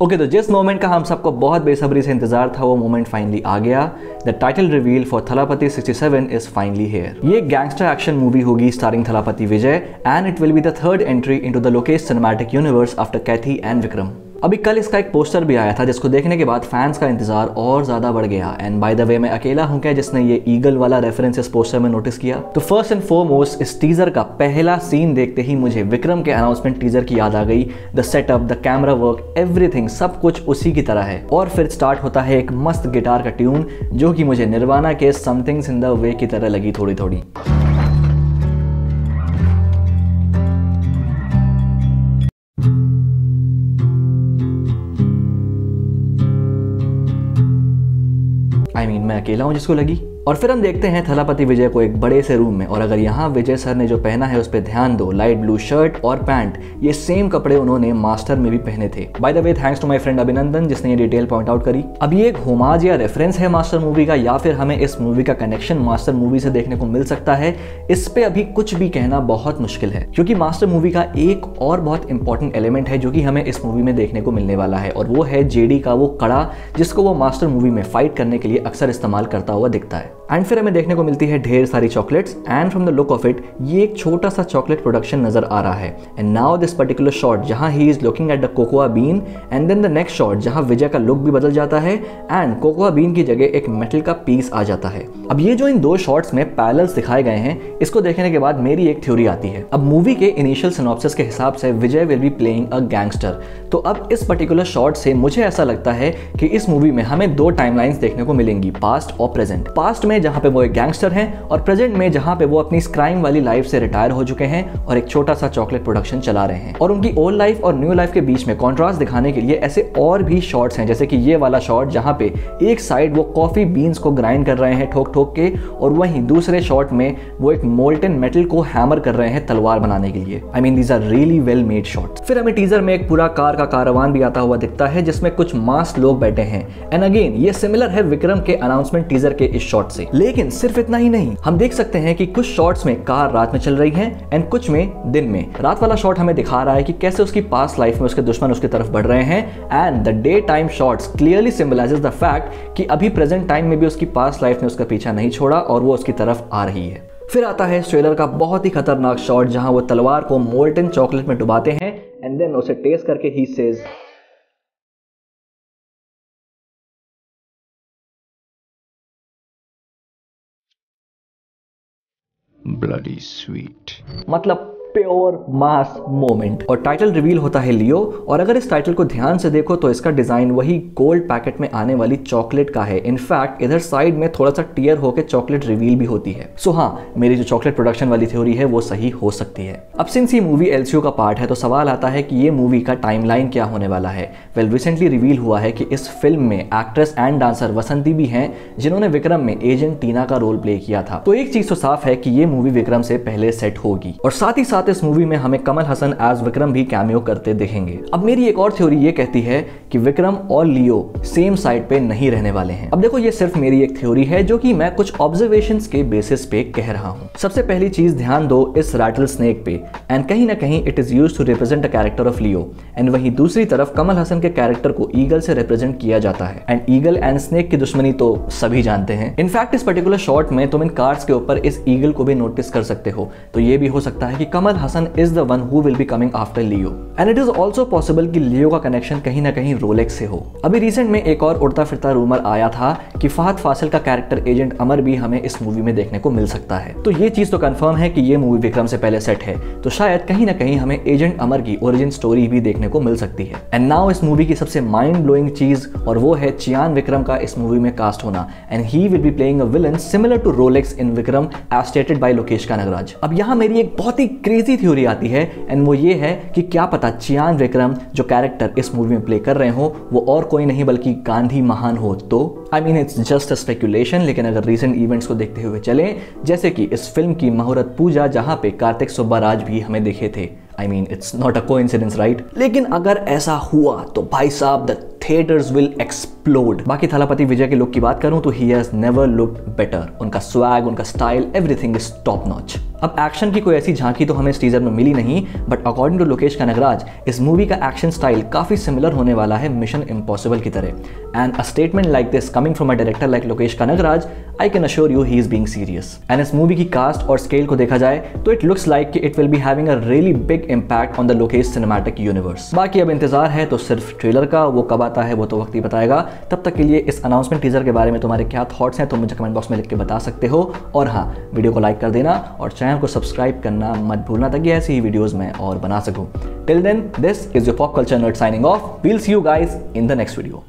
Okay, तो जिस moment का हम सबको बहुत बेसब्री से इंतजार था वो मोमेंट फाइनली आ गया। The title reveal for Thalapathy 67 is finally here. ये एक गैंगस्टर एक्शन मूवी होगी starring Thalapathy Vijay and it will be the third entry into the Lokesh cinematic universe after Kaithi and Vikram. अभी कल इसका एक पोस्टर भी आया था जिसको देखने के बाद फैंस का इंतजार और ज्यादा बढ़ गया। एंड बाय द वे मैं अकेला हूं क्या जिसने ये ईगल वाला रेफरेंस इस पोस्टर में नोटिस किया। तो फर्स्ट एंड फॉरमोस्ट इस टीजर का पहला सीन देखते ही मुझे विक्रम के अनाउंसमेंट टीजर की याद आ गई। The setup, the camera work, everything सब कुछ उसी की तरह है। और फिर स्टार्ट होता है एक मस्त गिटार का ट्यून जो कि मुझे निर्वाणा के समथिंग्स इन द वे की तरह लगी थोड़ी थोड़ी। मैं अकेला हूं जिसको लगी। और फिर हम देखते हैं थलापति विजय को एक बड़े से रूम में, और अगर यहाँ विजय सर ने जो पहना है उस पर ध्यान दो, लाइट ब्लू शर्ट और पैंट, ये सेम कपड़े उन्होंने मास्टर में भी पहने थे। By the way thanks to my friend Abhinandan जिसने ये डिटेल पॉइंट आउट करी। अब ये एक होमाज या रेफरेंस है मास्टर मूवी का, या फिर हमें इस मूवी का कनेक्शन मास्टर मूवी से देखने को मिल सकता है, इस पे अभी कुछ भी कहना बहुत मुश्किल है, क्योंकि मास्टर मूवी का एक और बहुत इंपॉर्टेंट एलिमेंट है जो कि हमें इस मूवी में देखने को मिलने वाला है, और वो है जेडी का वो कड़ा जिसको वो मास्टर मूवी में फाइट करने के लिए अक्सर इस्तेमाल करता हुआ दिखता है। एंड फिर हमें देखने को मिलती है ढेर सारी chocolates, and from the look of it ये एक छोटा सा चॉकलेट प्रोडक्शन नजर आ रहा है। And now this particular shot जहां he is looking at the cocoa bean, and then the next shot जहां विजय का लुक भी बदल जाता है एंड कोकोआ बीन की जगह एक मेटल का पीस आ जाता है। अब ये जो इन दो शॉट्स में पैरेलल्स दिखाए गए हैं, इसको देखने के बाद मेरी एक थ्योरी आती है। अब मूवी के इनिशियल सिनॉप्सिस के हिसाब से Vijay will be playing a gangster, तो अब इस पर्टिकुलर शॉट से मुझे ऐसा लगता है कि इस मूवी में हमें दो टाइमलाइंस देखने को मिलेंगी, पास्ट और प्रेजेंट। पास्ट में जहां पे वो एक गैंगस्टर हैं, और प्रेजेंट में जहां पे वो अपनी क्राइम वाली लाइफ से रिटायर हो चुके हैं और एक छोटा सा चॉकलेट प्रोडक्शन चला रहे हैं। और उनकी ओल्ड लाइफ और न्यू लाइफ के बीच में कॉन्ट्रास्ट दिखाने के लिए ऐसे और भी शॉट्स हैं, जैसे कि ये वाला शॉट जहां पे एक साइड वो कॉफी बीन्स को ग्राइंड कर रहे हैं ठोक ठोक के, और वहीं दूसरे शॉट में वो एक मोल्टन मेटल को हैमर कर रहे हैं तलवार बनाने के लिए। I mean these are really well made shots. फिर हमें टीजर में एक पूरा कार का कारवान भी आता हुआ दिखता है जिसमें कुछ मास्क लोग बैठे हैं, एंड अगेन ये सिमिलर है विक्रम के अनाउंसमेंट टीजर के इस शॉट से। लेकिन सिर्फ इतना ही नहीं, हम देख सकते हैं कि कुछ शॉट्स में कार रात में चल रही है एंड कुछ में दिन में। रात वाला शॉट हमें दिखा रहा है कि कैसे उसकी पास्ट लाइफ में उसके दुश्मन उसकी तरफ बढ़ रहे हैं, and the day time shots clearly symbolizes the fact कि अभी प्रेजेंट टाइम में भी उसकी पास्ट लाइफ ने उसका पीछा नहीं छोड़ा और वो उसकी तरफ आ रही है। फिर आता है ट्रेलर का बहुत ही खतरनाक शॉट जहां वो तलवार को मोल्टन चॉकलेट में डुबाते हैं एंड देन उसे टेस्ट करके ही सेज bloody sweet। मतलब प्योर मास मोमेंट। और टाइटल रिवील होता है लियो, और अगर इस टाइटल को ध्यान से देखो तो इसका डिजाइन वही गोल्ड पैकेट में आने वाली चॉकलेट का है। इनफैक्ट इधर साइड में थोड़ा सा टियर होकर चॉकलेट रिवील भी होती है। सो हाँ, मेरी जो चॉकलेट प्रोडक्शन वाली थ्योरी है वो सही हो सकती है। अब सिंस ये मूवी एलसीयू का पार्ट है तो सवाल आता है कि ये मूवी का टाइमलाइन क्या होने वाला है। वेल रिसेंटली रिवील हुआ है कि इस फिल्म में एक्ट्रेस एंड डांसर वसंती भी हैं जिन्होंने विक्रम में एजेंट टीना का रोल प्ले किया था। तो एक चीज तो साफ है कि ये मूवी विक्रम से पहले सेट होगी, और साथ ही साथ इस मूवी में हमें कमल हसन एज विक्रम भी कैमियो करते दिखेंगे। अब मेरी एक और थ्योरी ये कहती है कि विक्रम और लियो सेम साइड पे नहीं रहने वाले हैं। अब देखो ये सिर्फ मेरी एक थ्योरी है जो कि मैं कुछ ऑब्जर्वेशंस के बेसिस पे कह रहा हूं। सबसे पहली चीज ध्यान दो इस रैटल स्नेक पे, एंड कहीं ना कहीं it is used to represent a character of Leo, and वहीं दूसरी तरफ कमल हसन के कैरेक्टर को ईगल से रिप्रेजेंट किया जाता है। एंड ईगल एंड स्नेक की दुश्मनी तो सभी जानते हैं। इनफैक्ट इस पर्टिकुलर शॉट में तुम इन कार्ड्स के ऊपर इस ईगल को भी नोटिस कर सकते हो, तो ये भी हो सकता है कि Kamal Haasan is the one who will be coming after Leo, and it is also possible कि लियो का कनेक्शन कहीं ना कहीं रोलेक्स से हो। अभी रिसेंट में एक और उड़ता फिरता रूमर आया था कि फहद फासिल का कैरेक्टर एजेंट अमर भी हमें इस मूवी में देखने को मिल सकता है। तो ये चीज तो कंफर्म है कि ये मूवी विक्रम से पहले सेट है, तो शायद कहीं ना कहीं हमें एजेंट अमर की ओरिजिन स्टोरी भी देखने को मिल सकती है। एंड नाउ इस मूवी की सबसे माइंड ब्लोइंग चीज, और वो है चियान विक्रम का इस मूवी में कास्ट होना, and he will be playing a villain similar to Rolex in Vikram as stated by Lokesh Kanagaraj. अब यहाँ मेरी एक बहुत ही क्रेजी थ्योरी आती है, एंड वो ये है कि क्या पता चियान विक्रम जो कैरेक्टर इस मूवी में प्ले कर रहे हो वो और कोई नहीं बल्कि गांधी महान हो। तो I mean it's just a speculation, लेकिन अगर रीसेंट इवेंट्स को देखते हुए चलें, जैसे कि इस फिल्म की मुहूर्त पूजा जहां पे कार्तिक सुब्बाराज भी हमें दिखे थे, I mean it's not a coincidence right. लेकिन अगर ऐसा हुआ तो भाई साहब द थिएटर्स विल एक्सप्लोड। बाकी थलापति विजय के लुक की बात करूं तो he has never looked better. उनका स्वैग, उनका style, everything is top notch. अब एक्शन की कोई ऐसी झांकी तो हमें इस टीजर में मिली नहीं, but according to Lokesh Kanagaraj इस मूवी का एक्शन स्टाइल काफी सिमिलर होने वाला है मिशन इम्पॉसिबल की तरह। And a statement like this coming from a director like Lokesh Kanagaraj, I can assure you he is being serious. And इस मूवी की कास्ट और स्केल को देखा जाए तो इट लुक्स लाइक कि it will be having a really big impact on the Lokesh cinematic universe. बाकी अब इंतजार है तो सिर्फ ट्रेलर का, वो कब आता है वो तो वक्त ही बताएगा। तब तक के लिए इस अनाउंसमेंट टीजर के बारे में तुम्हारे क्या थॉट्स हैं तो मुझे कमेंट बॉक्स में लिख के बता सकते हो। और हाँ, वीडियो को लाइक कर देना और चैनल को सब्सक्राइब करना मत भूलना ताकि ऐसी ही वीडियोस मैं और बना सकूं। Till then, this is your pop culture nerd signing off. We'll see you guys in the next video.